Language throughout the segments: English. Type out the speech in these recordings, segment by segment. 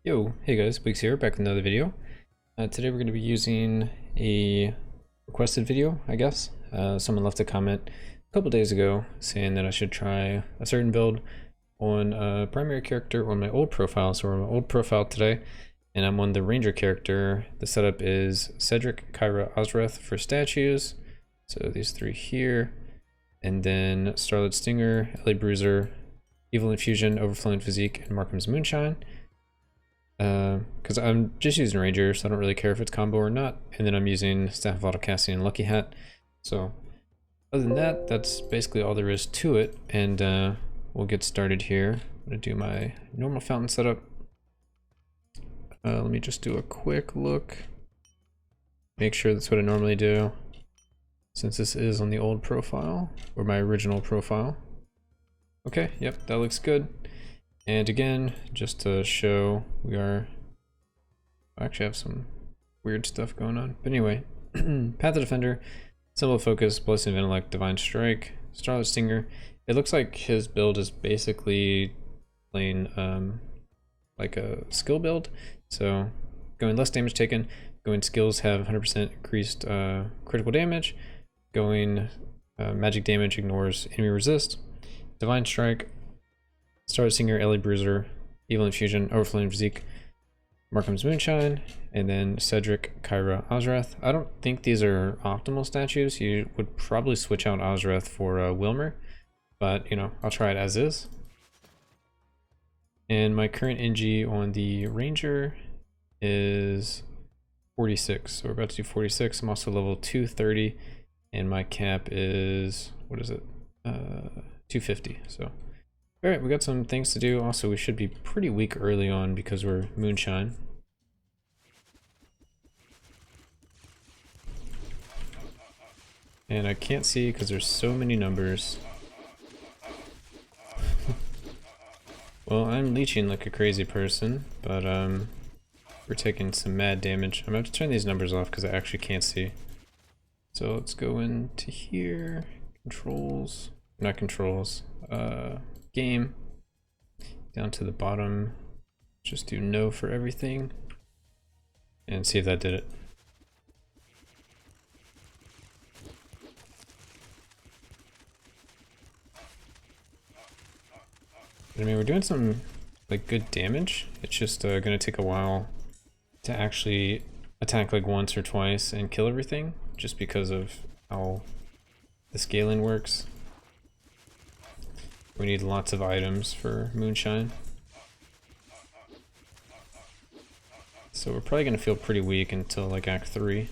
Yo, hey guys, Weeks here, back with another video. Today we're going to be using a requested video, I guess. Someone left a comment a couple days ago saying that I should try a certain build on a primary character on my old profile. So we're on my old profile today, and I'm on the Ranger character. The setup is Cedric, Kyra, Ozreth for statues. So these three here. And then Starlit Stinger, LA Bruiser, Evil Infusion, Overflowing Physique, and Markham's Moonshine. Because I'm just using Ranger, so I don't really care if it's combo or not. And then I'm using Staff of Autocasting and Lucky Hat. So other than that, that's basically all there is to it. And we'll get started here. I'm going to do my normal fountain setup. Let me just do a quick look. Make sure that's what I normally do, since this is on the old profile, or my original profile. Okay, yep, that looks good. And again, just to show, I actually have some weird stuff going on. But anyway, Path of Defender, Symbol of Focus, Blessing of Intellect, Divine Strike, Starlit Stinger. It looks like his build is basically playing like a skill build. So going less damage taken, going skills have 100% increased critical damage, going magic damage ignores enemy resist, Divine Strike, Starlit Stinger, LA Bruiser, Evil Infusion, Overflowing Physique, Markham's Moonshine, and then Cedric, Kyra, Ozreth. I don't think these are optimal statues. You would probably switch out Ozreth for Wilmer, but you know, I'll try it as is. And my current NG on the Ranger is 46. So we're about to do 46. I'm also level 230, and my cap is, what is it? 250. So. Alright, we got some things to do. Also, we should be pretty weak early on because we're Moonshine. And I can't see because there's so many numbers. Well, I'm leeching like a crazy person, but we're taking some mad damage. I'm going to have to turn these numbers off because I actually can't see. So let's go into here. Controls. Not controls. Game. Down to the bottom. Just do no for everything. And see if that did it. I mean, we're doing some like good damage. It's just gonna take a while to actually attack like once or twice and kill everything, just because of how the scaling works. We need lots of items for Moonshine. So we're probably gonna feel pretty weak until like Act 3.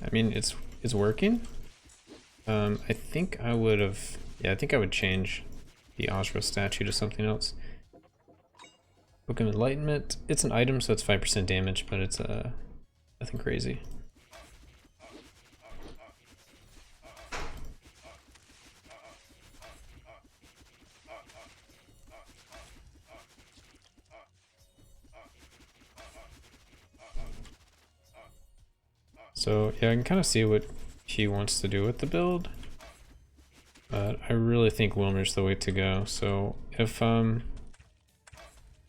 I mean, it's working. I think I would have, yeah, I think I would change the Ozra statue to something else. Book of Enlightenment. It's an item, so it's 5% damage, but it's nothing crazy. So yeah, I can kind of see what he wants to do with the build, but I really think Wilmer's the way to go. So if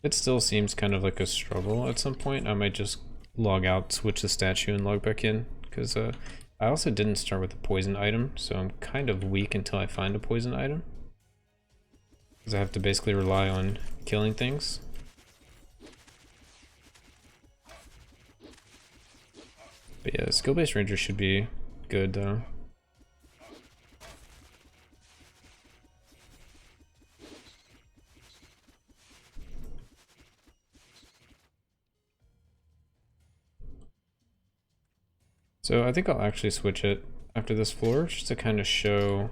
it still seems kind of like a struggle at some point, I might just log out, switch the statue, and log back in, because I also didn't start with a poison item, so I'm kind of weak until I find a poison item, because I have to basically rely on killing things. But yeah, skill-based ranger should be good though. So I think I'll actually switch it after this floor, just to kind of show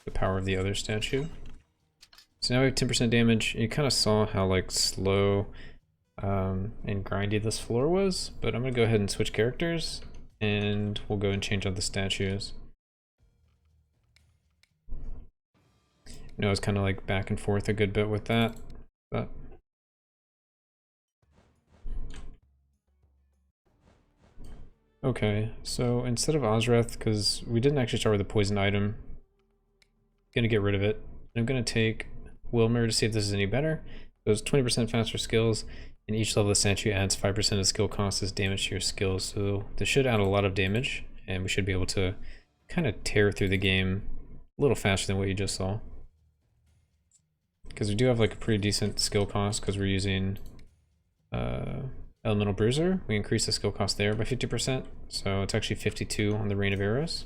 the power of the other statue. So now we have 10% damage. You kind of saw how like slow and grindy this floor was, but I'm gonna go ahead and switch characters, and we'll go and change out the statues. I know it's kind of like back and forth a good bit with that, but Okay, so instead of Ozreth, because we didn't actually start with a poison item, I'm gonna get rid of it. I'm gonna take Wilmer to see if this is any better. Those 20% faster skills, and each level of statue adds 5% of skill cost as damage to your skills. So this should add a lot of damage, and we should be able to kind of tear through the game a little faster than what you just saw. Because we do have like a pretty decent skill cost because we're using Elemental Bruiser. We increase the skill cost there by 50%, so it's actually 52 on the Rain of Arrows.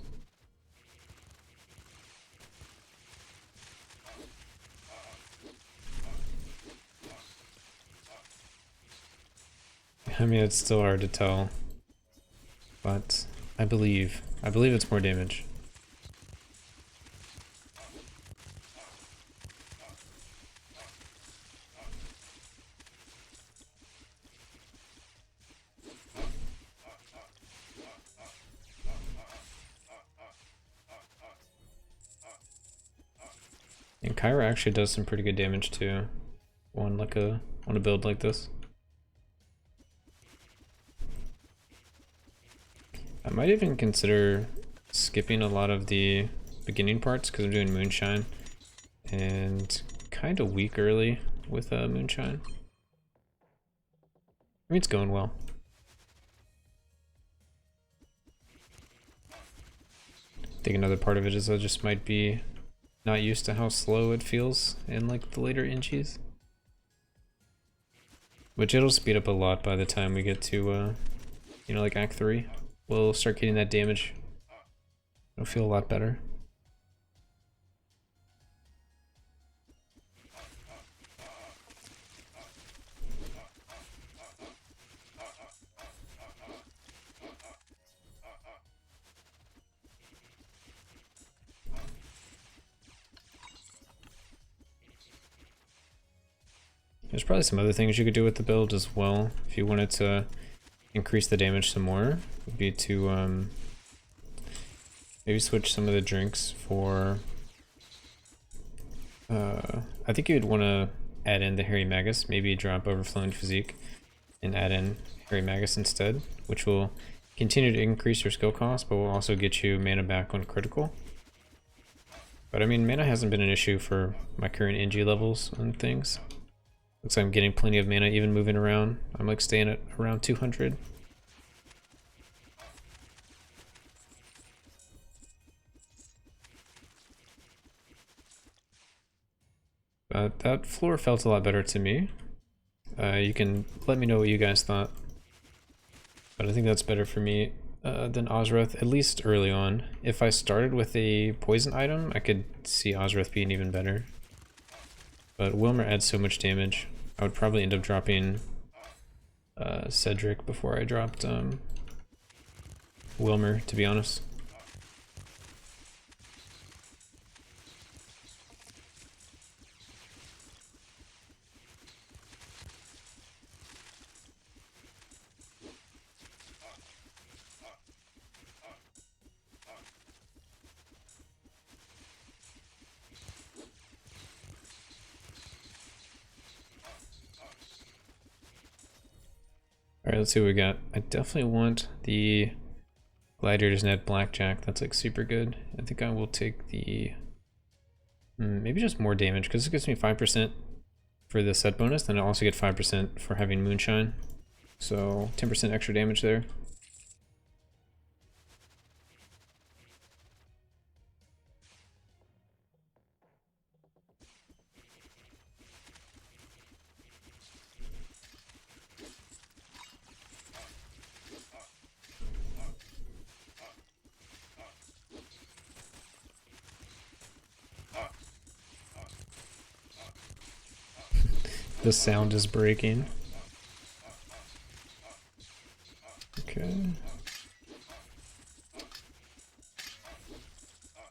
I mean, it's still hard to tell, but I believe it's more damage. And Kyra actually does some pretty good damage too on a build like this. I might even consider skipping a lot of the beginning parts because I'm doing Moonshine and kind of weak early with Moonshine. I mean, it's going well. I think another part of it is I just might be not used to how slow it feels in like the later NGs. Which it'll speed up a lot by the time we get to, you know, like Act 3. We'll start getting that damage. It'll feel a lot better. There's probably some other things you could do with the build as well if you wanted to increase the damage some more. Would be to maybe switch some of the drinks for I think you'd want to add in the Hairy Magus, maybe drop Overflowing Physique and add in Hairy Magus instead, which will continue to increase your skill cost, but will also get you mana back on critical. But I mean, mana hasn't been an issue for my current NG levels and things. Looks like I'm getting plenty of mana even moving around. I'm like staying at around 200. But that floor felt a lot better to me. You can let me know what you guys thought. But I think that's better for me than Ozreth, at least early on. If I started with a poison item, I could see Ozreth being even better. But Wilmer adds so much damage. I would probably end up dropping Cedric before I dropped Wilmer, to be honest. Alright, let's see what we got. I definitely want the Gladiators Net Blackjack. That's like super good. I think I will take the maybe just more damage because it gives me 5% for the set bonus. Then I also get 5% for having Moonshine. So 10% extra damage there. The sound is breaking. Okay.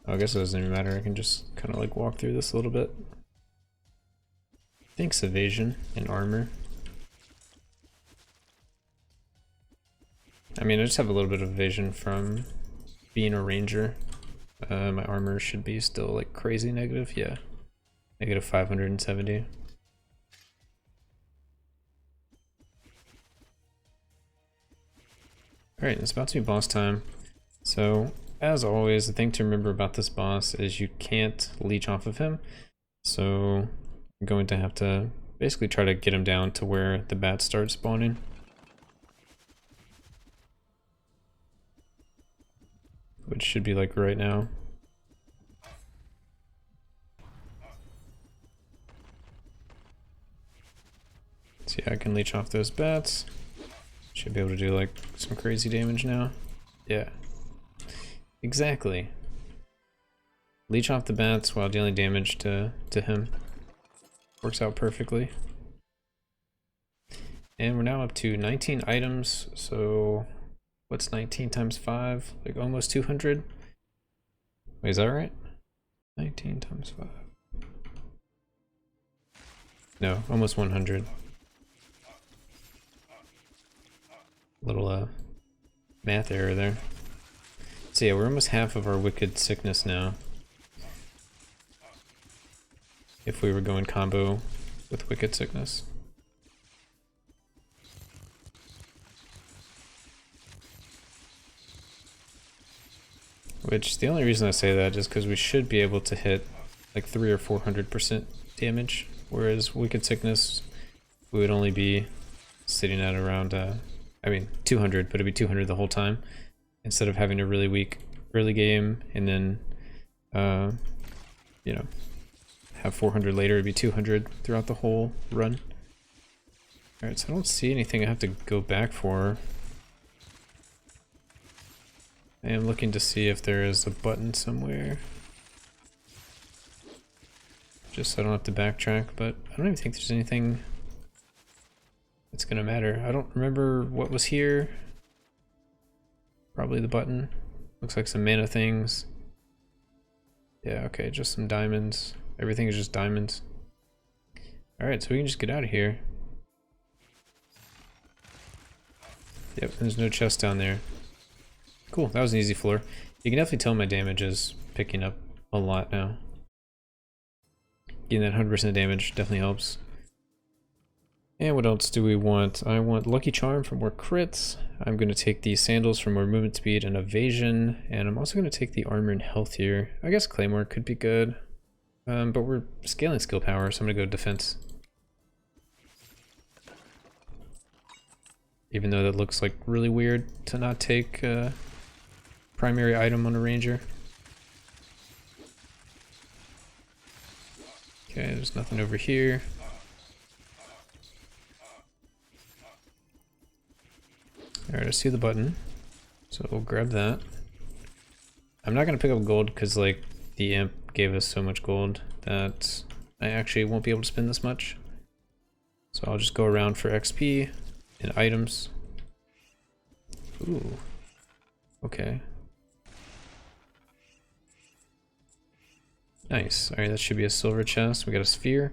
Oh, I guess it doesn't even matter. I can just kind of like walk through this a little bit. Thanks, evasion and armor. I mean, I just have a little bit of evasion from being a ranger. My armor should be still like crazy negative. Yeah, negative 570. Alright, it's about to be boss time. So, as always, the thing to remember about this boss is you can't leech off of him. So, I'm going to have to basically try to get him down to where the bats start spawning. Which should be like right now. So yeah, I can leech off those bats. Should be able to do like some crazy damage now. Yeah. Exactly. Leech off the bats while dealing damage to him. Works out perfectly. And we're now up to 19 items, so what's 19 times 5? Like almost 200? Wait, is that right? 19 times 5. No, almost 100. Little math error there. So yeah, we're almost half of our wicked sickness now. If we were going combo with wicked sickness. Which, the only reason I say that is because we should be able to hit like 300 or 400% damage, whereas wicked sickness we would only be sitting at around 200, but it'd be 200 the whole time, instead of having a really weak early game and then you know, have 400 later. It'd be 200 throughout the whole run. Alright, so I don't see anything I have to go back for. I am looking to see if there is a button somewhere, just so I don't have to backtrack, but I don't even think there's anything that's gonna matter. I don't remember what was here. Probably the button. Looks like some mana things. Yeah, okay, just some diamonds. Everything is just diamonds. Alright, so we can just get out of here. Yep, there's no chest down there. Cool, that was an easy floor. You can definitely tell my damage is picking up a lot now. Getting that 100% damage definitely helps. And what else do we want? I want Lucky Charm for more crits. I'm going to take the Sandals for more movement speed and evasion. And I'm also going to take the Armor and Health here. I guess Claymore could be good. But we're scaling skill power, so I'm going to go Defense. Even though that looks like really weird to not take primary item on a Ranger. Okay, there's nothing over here. Alright, I see the button, so we'll grab that. I'm not going to pick up gold because like the imp gave us so much gold that I actually won't be able to spend this much. So I'll just go around for XP and items. Ooh, okay. Nice. Alright, that should be a silver chest. We got a sphere.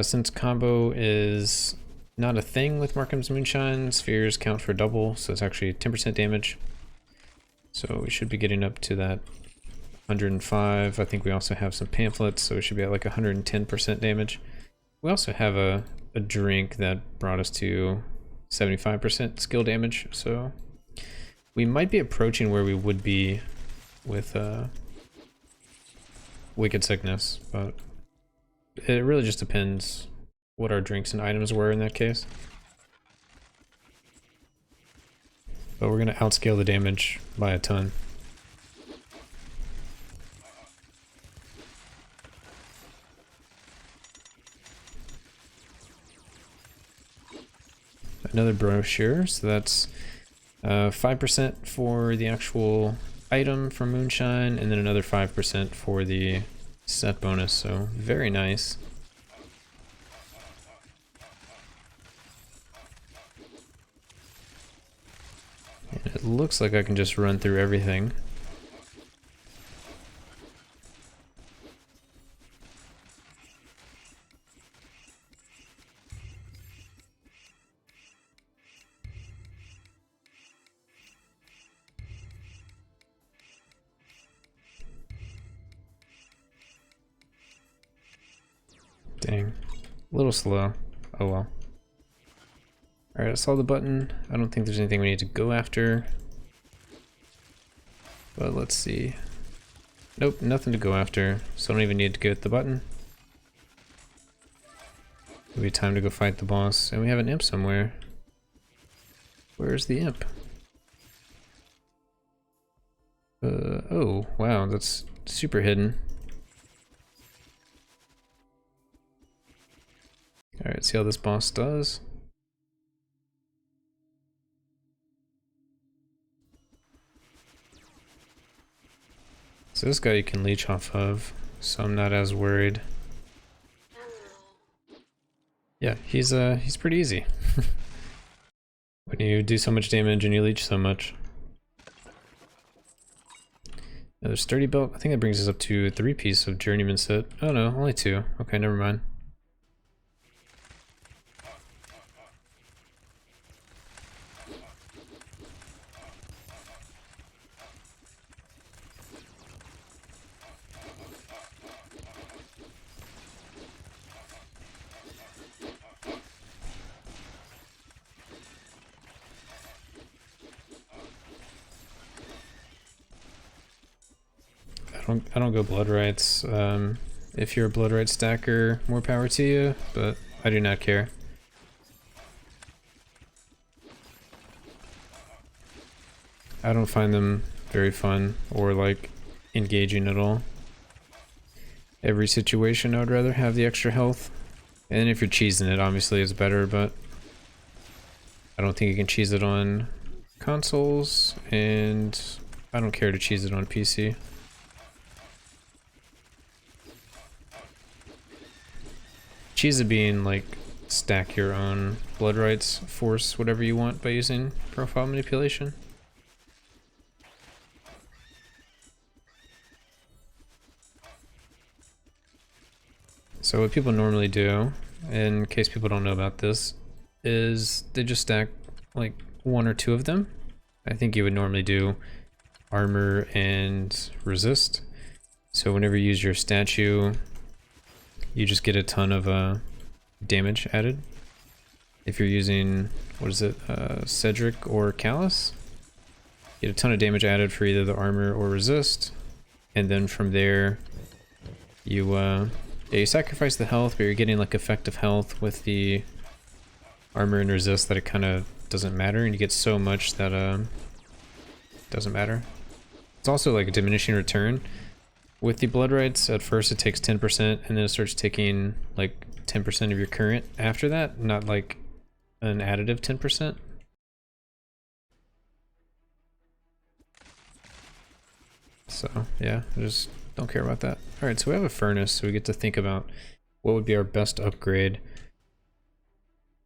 Since combo is not a thing with Markham's Moonshine, spheres count for double, so it's actually 10% damage. So we should be getting up to that 105. I think we also have some pamphlets, so we should be at like 110% damage. We also have a drink that brought us to 75% skill damage, so we might be approaching where we would be with Wicked Sickness, but it really just depends what our drinks and items were in that case. But we're going to outscale the damage by a ton. Another brochure, so that's 5% for the actual item from Moonshine, and then another 5% for the set bonus, so very nice. And it looks like I can just run through everything. Dang. A little slow. Oh well. Alright, I saw the button. I don't think there's anything we need to go after. But let's see. Nope, nothing to go after, so I don't even need to get the button. It'll be time to go fight the boss, and we have an imp somewhere. Where's the imp? Oh, wow, that's super hidden. Alright, see how this boss does. So this guy you can leech off of, so I'm not as worried. Yeah, he's pretty easy. When you do so much damage and you leech so much. Another sturdy belt. I think that brings us up to 3 pieces of journeyman set. Oh no, only 2. Okay, never mind. I don't go blood rights. If you're a blood right stacker, more power to you, but I do not care. I don't find them very fun or like engaging at all. Every situation I would rather have the extra health. And if you're cheesing it, obviously it's better, but I don't think you can cheese it on consoles, and I don't care to cheese it on PC. Cheese it being like stack your own blood rights, force whatever you want by using profile manipulation. So what people normally do, in case people don't know about this, is they just stack like 1 or 2 of them. I think you would normally do armor and resist. So whenever you use your statue, you just get a ton of damage added. If you're using, what is it, Cedric or Callus, you get a ton of damage added for either the armor or resist. And then from there, you sacrifice the health, but you're getting like effective health with the armor and resist that it kind of doesn't matter, and you get so much that doesn't matter. It's also like a diminishing return. With the blood rights, at first it takes 10%, and then it starts taking like 10% of your current after that, not like an additive 10%. So yeah, I just don't care about that. Alright, so we have a furnace, so we get to think about what would be our best upgrade.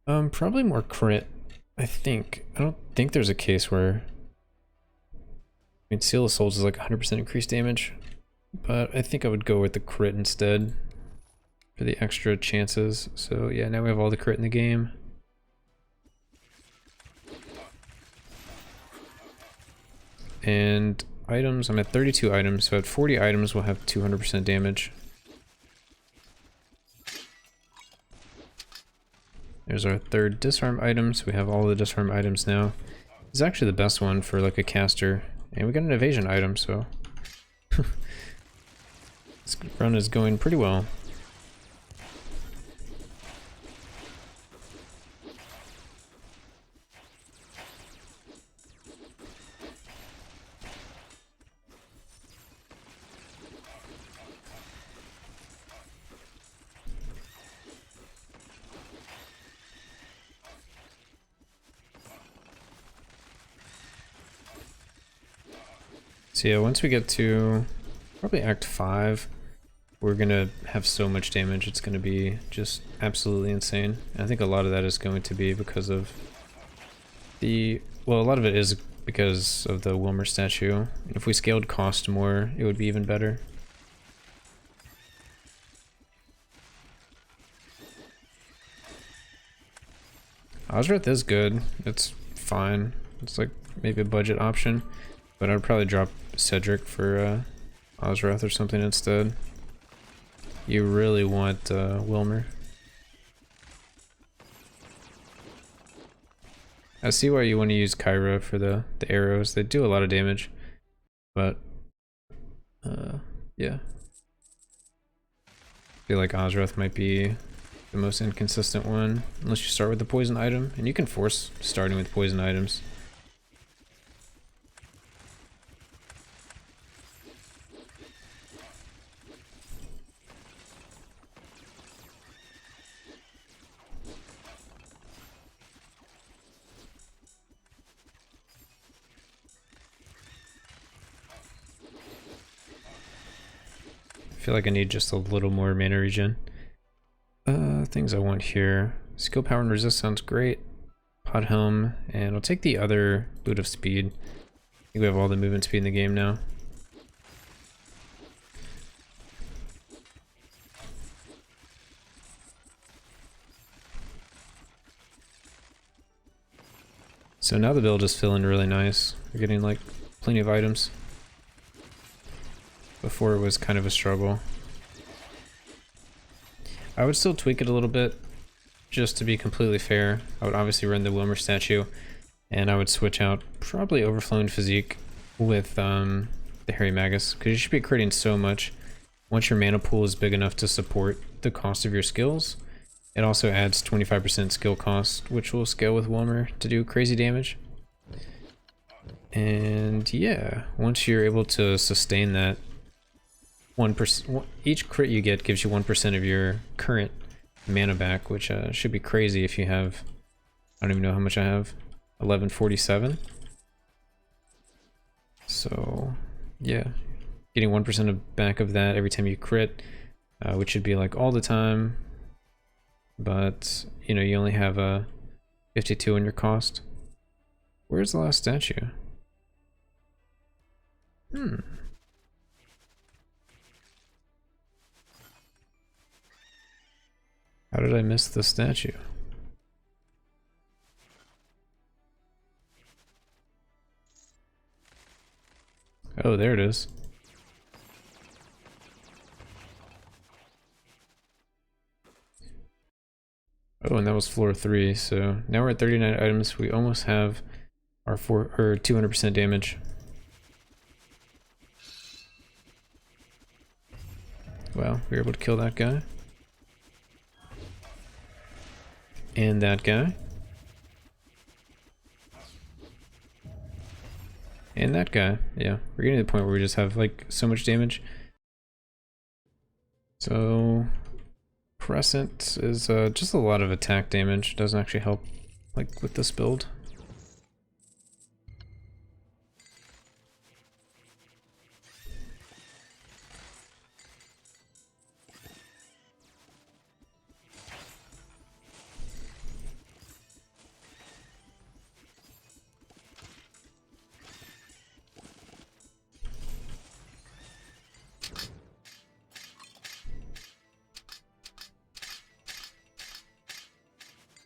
Probably more crit, I think. I don't think there's a case where... I mean, Seal of Souls is like 100% increased damage, but I think I would go with the crit instead for the extra chances. So yeah, now we have all the crit in the game. And items, I'm at 32 items, so at 40 items we'll have 200% damage. There's our 3rd disarm item, so we have all the disarm items now. This is actually the best one for like a caster. And we got an evasion item, so this run is going pretty well. So yeah, once we get to probably Act 5, we're gonna have so much damage, it's gonna be just absolutely insane. And I think a lot of that is going to be because of the... well, a lot of it is because of the Wilmer statue. If we scaled cost more, it would be even better. Osrath is good, it's fine. It's like maybe a budget option, but I'd probably drop Cedric for Osrath or something instead. You really want Wilmer. I see why you want to use Kyra for the arrows. They do a lot of damage, but yeah. I feel like Ozroth might be the most inconsistent one, unless you start with the poison item, and you can force starting with poison items. I feel like I need just a little more mana regen. Things I want here. Skill, power, and resist sounds great. Pod helm, and I'll take the other boot of speed. I think we have all the movement speed in the game now. So now the build is feeling really nice. We're getting like plenty of items. Before it was kind of a struggle. I would still tweak it a little bit, just to be completely fair. I would obviously run the Wilmer statue, and I would switch out probably Overflowing Physique with the Hairy Magus, because you should be critting so much. Once your mana pool is big enough to support the cost of your skills, it also adds 25% skill cost, which will scale with Wilmer to do crazy damage. And yeah, once you're able to sustain that, 1%, each crit you get gives you 1% of your current mana back, which should be crazy if you have, I don't even know how much I have, 1147. So yeah, getting 1% of back of that every time you crit, which should be like all the time, but you know, you only have a 52 on your cost. Where's the last statue? How did I miss the statue? Oh, there it is. Oh, and that was floor 3, so now we're at 39 items. We almost have our 200% damage. Wow, we were able to kill that guy. And that guy. And that guy. Yeah, we're getting to the point where we just have like so much damage. So Crescent is just a lot of attack damage. Doesn't actually help like with this build.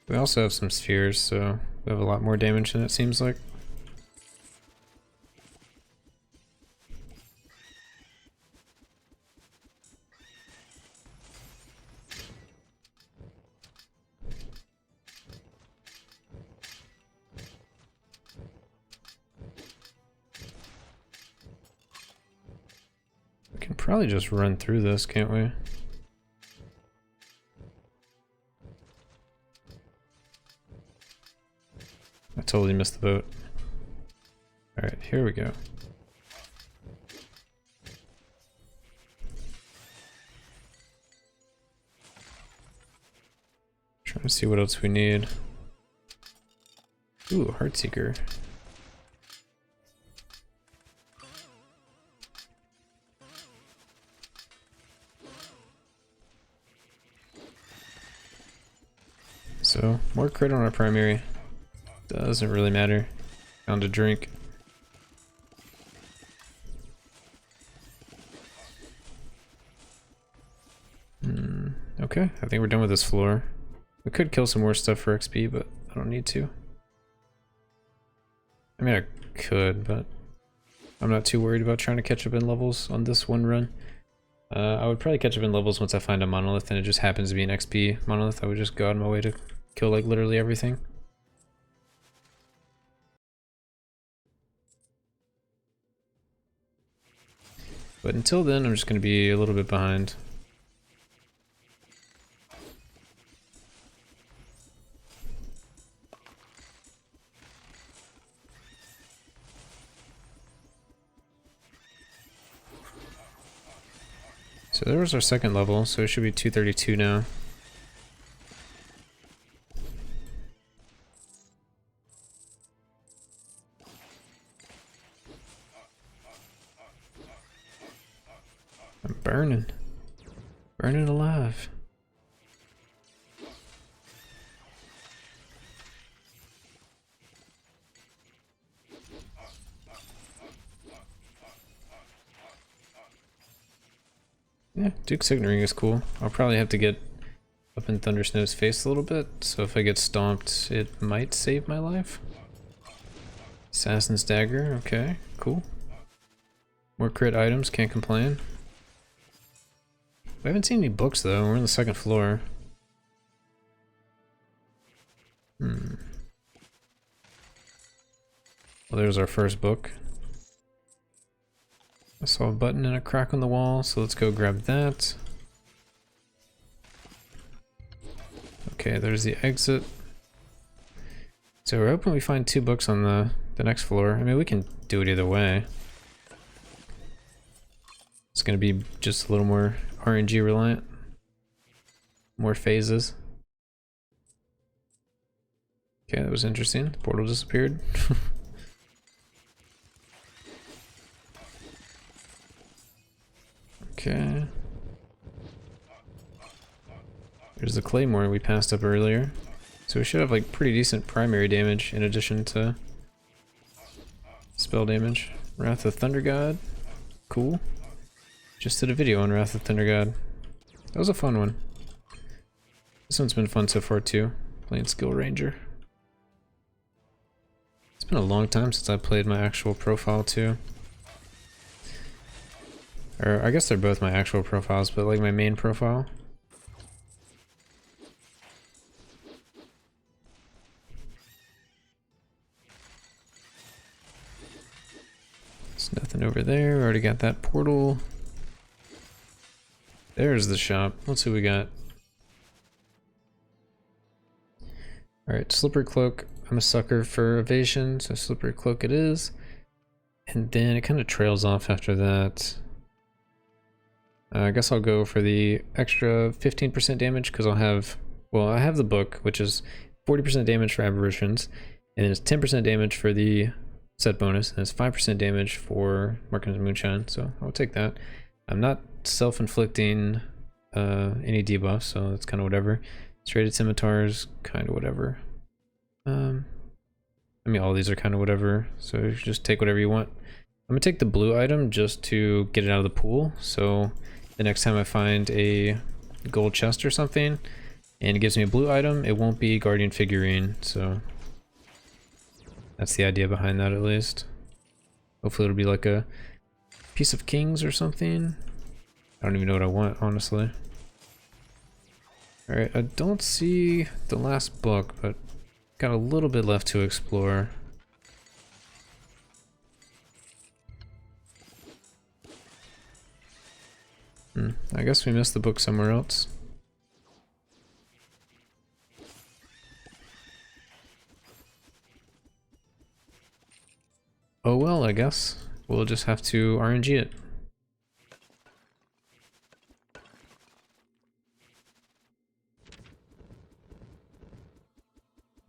We also have some spheres, so we have a lot more damage than it seems like. We can probably just run through this, can't we? I totally missed the boat. Alright, here we go. Trying to see what else we need. Ooh, Heartseeker. So, more crit on our primary. Doesn't really matter. Found a drink. Okay, I think we're done with this floor. We could kill some more stuff for XP, but I don't need to. I mean, I could, but I'm not too worried about trying to catch up in levels on this one run. I would probably catch up in levels once I find a monolith, and it just happens to be an XP monolith. I would just go out of my way to kill like literally everything. But until then, I'm just going to be a little bit behind. So there was our second level, so it should be 232 now. I'm burning. Burning alive. Yeah, Duke's Ignoring is cool. I'll probably have to get up in Thundersnow's face a little bit, so if I get stomped, it might save my life. Assassin's Dagger, okay, cool. More crit items, can't complain. We haven't seen any books though, we're on the second floor. Well, there's our first book. I saw a button and a crack on the wall, so let's go grab that. Okay, there's the exit. So we're hoping we find 2 books on the next floor. I mean, we can do it either way. It's gonna be just a little more RNG reliant. More phases. Okay, that was interesting. The portal disappeared. Okay. There's the claymore we passed up earlier. So we should have like pretty decent primary damage in addition to spell damage. Wrath of Thunder God. Cool. Just did a video on Wrath of Thunder God. That was a fun one. This one's been fun so far too. Playing Skill Ranger. It's been a long time since I played my actual profile too. Or I guess they're both my actual profiles, but like my main profile. There's nothing over there. Already got that portal. There's the shop. Let's see what we got. Alright, Slippery Cloak. I'm a sucker for evasion, so Slippery Cloak it is. And then it kind of trails off after that. I guess I'll go for the extra 15% damage because I'll have, well, I have the book, which is 40% damage for aberrations, and then it's 10% damage for the set bonus, and it's 5% damage for Markings of Moonshine, so I'll take that. I'm not self-inflicting any debuffs, so it's kind of whatever. Serrated Scimitars, kind of whatever. I mean, all these are kind of whatever, so you just take whatever you want. I'm gonna take the blue item just to get it out of the pool, so the next time I find a gold chest or something and it gives me a blue item, it won't be Guardian Figurine, so that's the idea behind that at least. Hopefully it'll be like a Piece of Kings or something. I don't even know what I want, honestly. Alright, I don't see the last book, but got a little bit left to explore. I guess we missed the book somewhere else. Oh well, I guess. We'll just have to RNG it.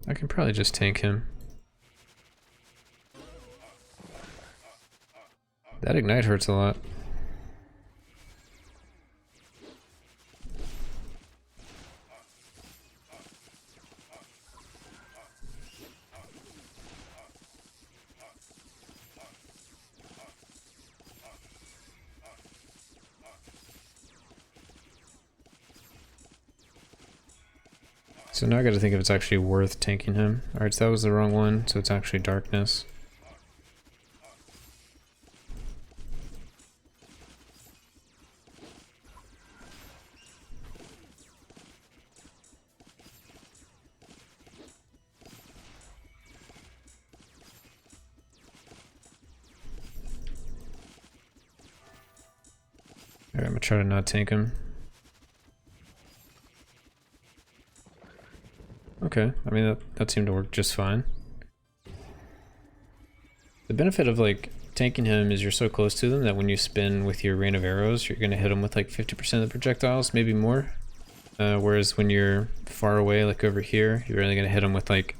I can probably just tank him. That ignite hurts a lot. So now I gotta think if it's actually worth tanking him. Alright, so that was the wrong one, so it's actually darkness. Alright, I'm gonna try to not tank him. Okay, I mean that seemed to work just fine. The benefit of like tanking him is you're so close to them that when you spin with your rain of arrows, you're gonna hit them with like 50% of the projectiles, maybe more. Whereas when you're far away, like over here, you're only gonna hit them with like,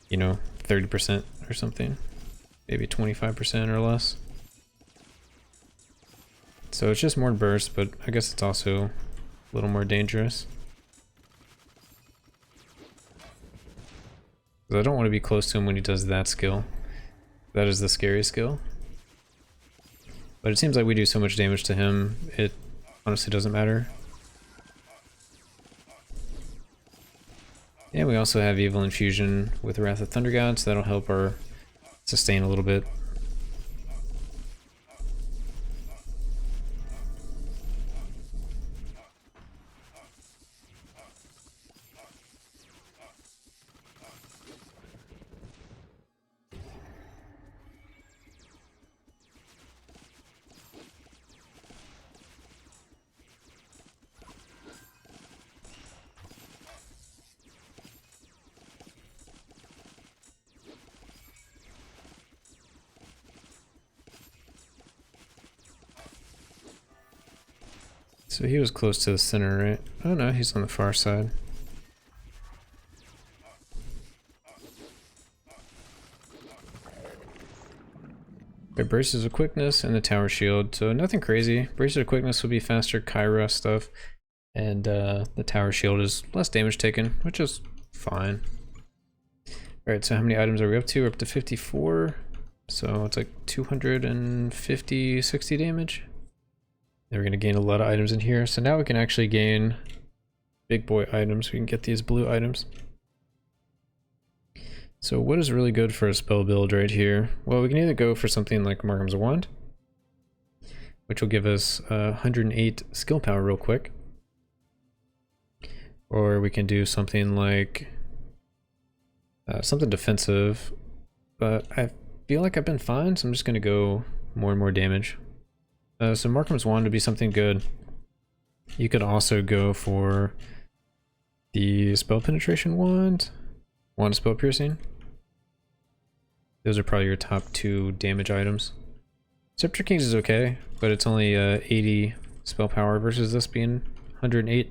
you know, 30% or something. Maybe 25% or less. So it's just more burst, but I guess it's also a little more dangerous. Because I don't want to be close to him when he does that skill. That is the scary skill. But it seems like we do so much damage to him, it honestly doesn't matter. And we also have Evil Infusion with Wrath of Thunder God, so that'll help our sustain a little bit. So he was close to the center, right? Oh no, he's on the far side. It braces of quickness and the tower shield, so nothing crazy. Braces of quickness will be faster Kyra stuff, and the tower shield is less damage taken, which is fine. Alright, so how many items are we up to? We're up to 54, so it's like 250, 60 damage. And we're going to gain a lot of items in here, so now we can actually gain big boy items. We can get these blue items. So what is really good for a spell build right here? Well, we can either go for something like Markham's Wand, which will give us 108 skill power real quick. Or we can do something like something defensive, but I feel like I've been fine, so I'm just going to go more and more damage. So Markham's Wand would be something good. You could also go for the Spell Penetration Wand, Wand of Spell Piercing. Those are probably your top 2 damage items. Scepter Kings is okay, but it's only 80 spell power versus this being 108.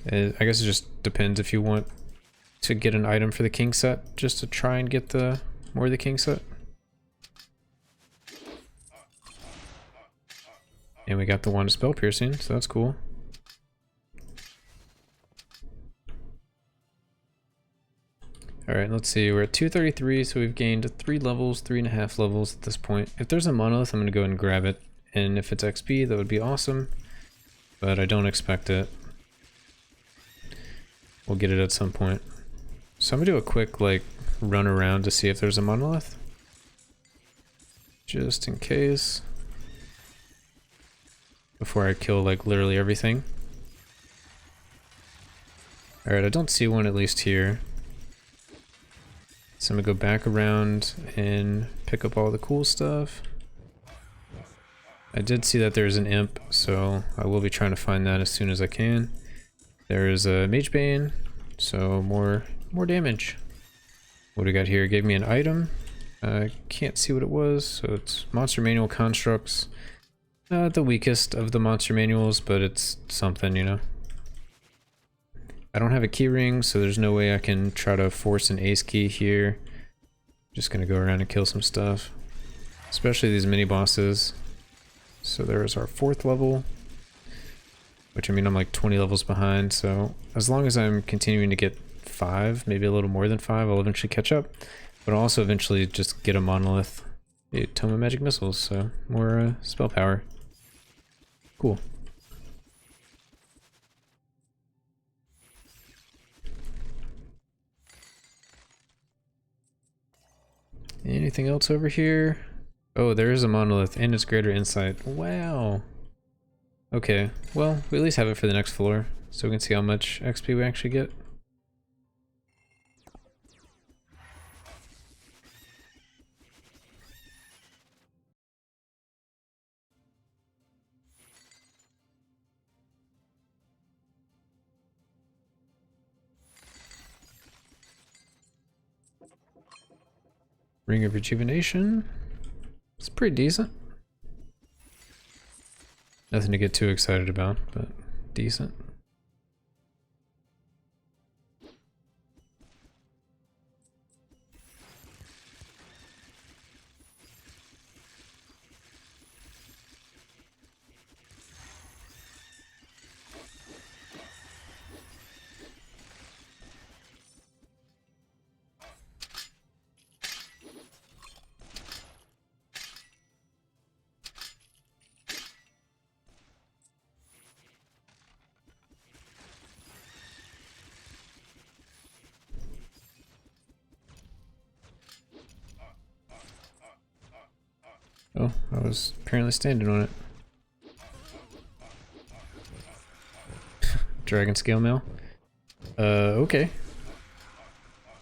I guess it just depends if you want to get an item for the King set, just to try and get the more of the King set. And we got the Wand of Spell Piercing, so that's cool. Alright, let's see, we're at 233, so we've gained 3 levels, 3.5 levels at this point. If there's a monolith, I'm going to go ahead and grab it. And if it's XP, that would be awesome. But I don't expect it. We'll get it at some point. So I'm going to do a quick, like, run around to see if there's a monolith. Just in case. Before I kill, like, literally everything. Alright, I don't see one at least here. So I'm gonna go back around and pick up all the cool stuff. I did see that there's an imp, so I will be trying to find that as soon as I can. There is a Mage Bane, so more damage. What do we got here? It gave me an item. I can't see what it was, so it's Monster Manual Constructs. The weakest of the monster manuals, but it's something, you know. I don't have a key ring, so there's no way I can try to force an ace key here. Just gonna go around and kill some stuff. Especially these mini bosses. So there's our 4th level. Which, I mean, I'm like 20 levels behind, so as long as I'm continuing to get 5, maybe a little more than 5, I'll eventually catch up. But I'll also eventually just get a monolith. A Tome of Magic Missiles, so more spell power. Cool. Anything else over here? Oh, there is a monolith and it's greater insight. Wow. Okay, well, we at least have it for the next floor, so we can see how much XP we actually get. Ring of Rejuvenation. It's pretty decent. Nothing to get too excited about, but decent. Oh, I was apparently standing on it. Dragon scale mail. Okay.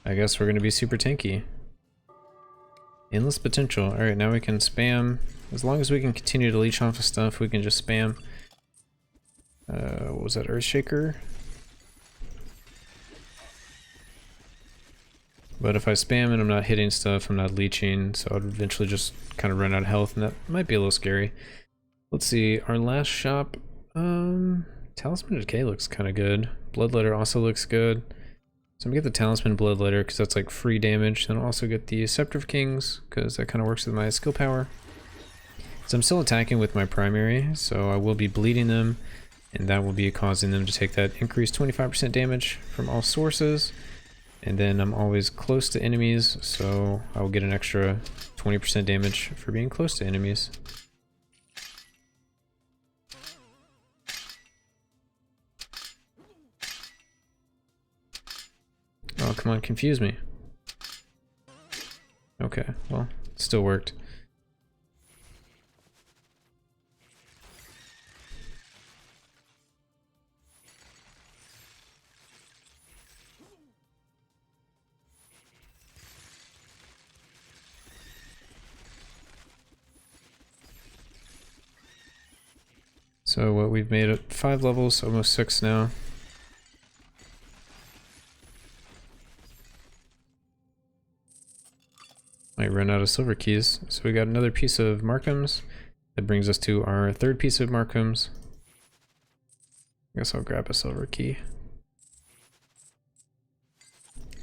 I guess we're gonna be super tanky. Endless potential. Alright, now we can spam. As long as we can continue to leech off of stuff, we can just spam. What was that? Earthshaker? But if I spam and I'm not hitting stuff, I'm not leeching, so I'd eventually just kind of run out of health, and that might be a little scary. Let's see, our last shop, Talisman Decay looks kind of good. Bloodletter also looks good. So I'm gonna get the Talisman Bloodletter because that's like free damage. Then I'll also get the Scepter of Kings because that kind of works with my skill power. So I'm still attacking with my primary, so I will be bleeding them, and that will be causing them to take that increased 25% damage from all sources. And then I'm always close to enemies, so I will get an extra 20% damage for being close to enemies. Oh, come on, confuse me. Okay, well, it still worked. So what we've made it 5 levels, almost 6 now. Might run out of silver keys. So we got another piece of Markham's. That brings us to our 3rd piece of Markham's. I guess I'll grab a silver key.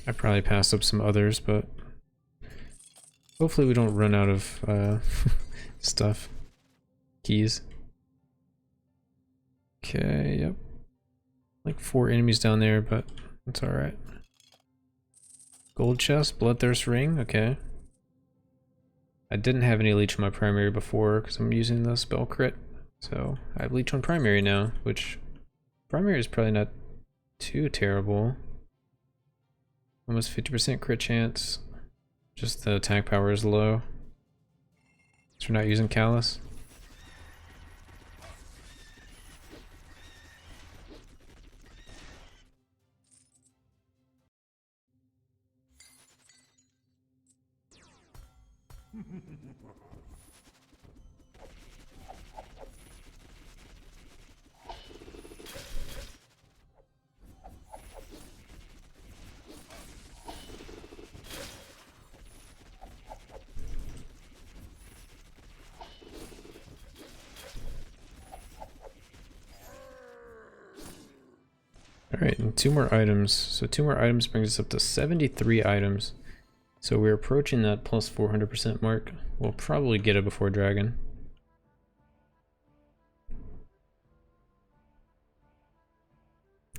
I probably passed up some others, but hopefully we don't run out of stuff. Keys. Okay, yep. Like 4 enemies down there, but that's alright. Gold chest, Bloodthirst ring, okay. I didn't have any leech on my primary before because I'm using the spell crit. So I have leech on primary now, which primary is probably not too terrible. Almost 50% crit chance. Just the attack power is low. So we're not using Callus. Alright, and 2 more items. So 2 more items brings us up to 73 items. So we're approaching that plus 400% mark. We'll probably get it before Dragon.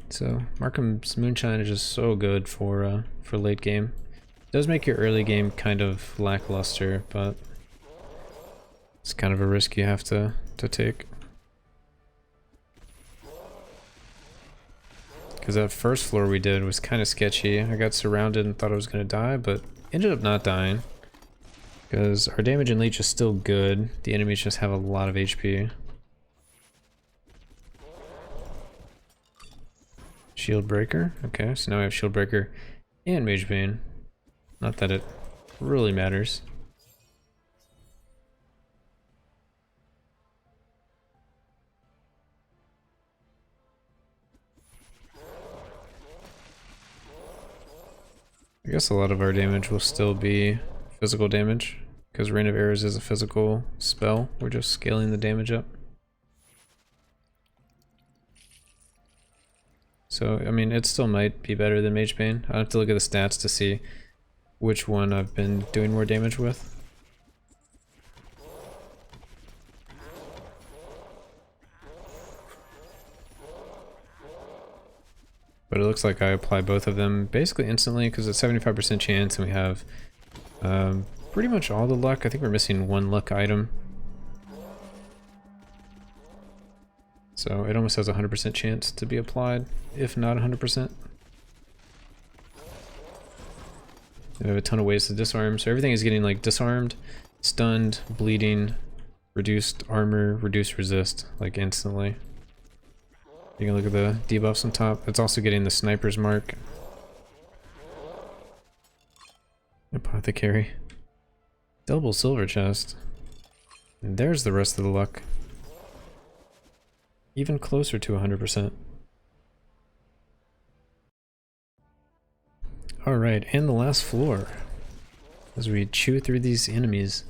So Markham's Moonshine is just so good for late game. It does make your early game kind of lackluster, but it's kind of a risk you have to take. Because that first floor we did was kind of sketchy. I got surrounded and thought I was going to die, but ended up not dying. Because our damage and leech is still good. The enemies just have a lot of HP. Shield Breaker. Okay, so now I have Shield Breaker and Mage Bane. Not that it really matters. I guess a lot of our damage will still be physical damage, because Rain of Arrows is a physical spell. We're just scaling the damage up. So, I mean, it still might be better than Mage Bane. I have to look at the stats to see which one I've been doing more damage with. But it looks like I apply both of them basically instantly because it's 75% chance and we have pretty much all the luck. I think we're missing one luck item. So it almost has a 100% chance to be applied, if not 100%. We have a ton of ways to disarm, so everything is getting like disarmed, stunned, bleeding, reduced armor, reduced resist, like instantly. You can look at the debuffs on top. It's also getting the sniper's mark. Apothecary. Double silver chest. And there's the rest of the luck. Even closer to 100%. Alright, and the last floor. As we chew through these enemies.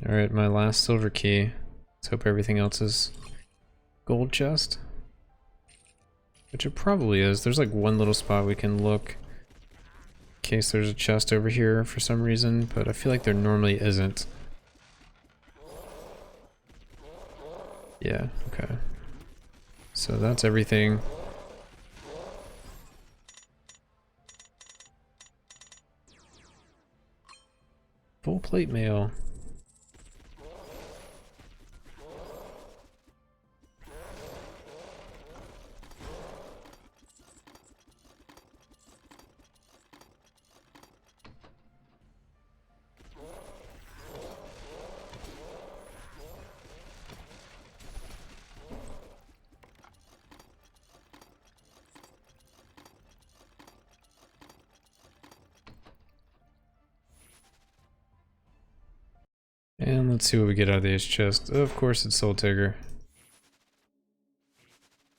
Alright, my last silver key. Let's hope everything else is gold chest. Which it probably is. There's like one little spot we can look in case there's a chest over here for some reason, but I feel like there normally isn't. Yeah, okay. So that's everything. Full plate mail. And let's see what we get out of these chests. Of course it's Soul Tigger.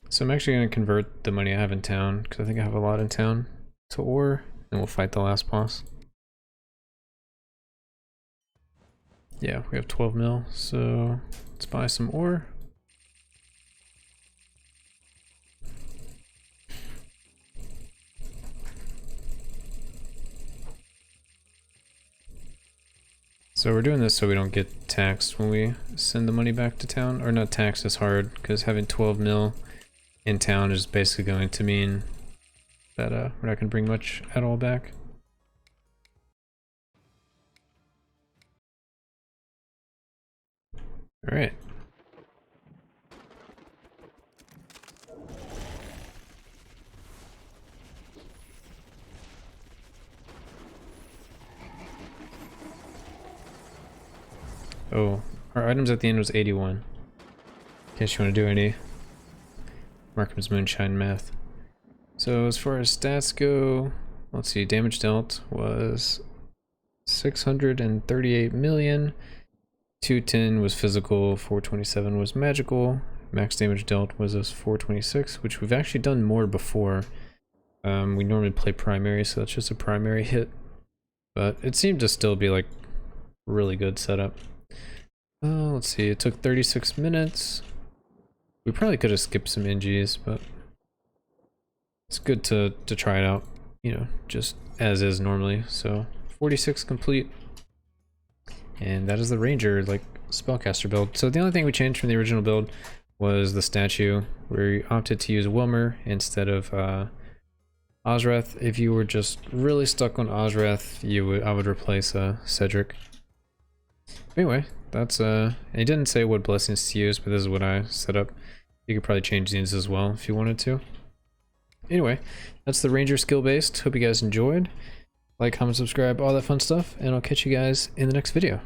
So I'm actually going to convert the money I have in town, because I think I have a lot in town, to ore, and we'll fight the last boss. Yeah, we have 12 mil, so let's buy some ore. So we're doing this so we don't get taxed when we send the money back to town. Or not taxed as hard, because having 12 mil in town is basically going to mean that we're not going to bring much at all back. Alright. Oh, our items at the end was 81. In case you want to do any Markham's Moonshine math. So as far as stats go, let's see, damage dealt was 638 million. 210 was physical, 427 was magical. Max damage dealt was this 426, which we've actually done more before. We normally play primary, so that's just a primary hit. But it seemed to still be like really good setup. Let's see, it took 36 minutes. We probably could have skipped some NGs, but it's good to try it out, you know, just as is normally. So 46 complete. And that is the Ranger, like, spellcaster build. So the only thing we changed from the original build was the statue. We opted to use Wilmer instead of Ozreth. If you were just really stuck on Ozreth, I would replace Cedric. Anyway, that's and he didn't say what blessings to use, but this is what I set up. You could probably change these as well if you wanted to. Anyway, that's the Ranger skill based. Hope you guys enjoyed. Like, comment, subscribe, all that fun stuff, and I'll catch you guys in the next video.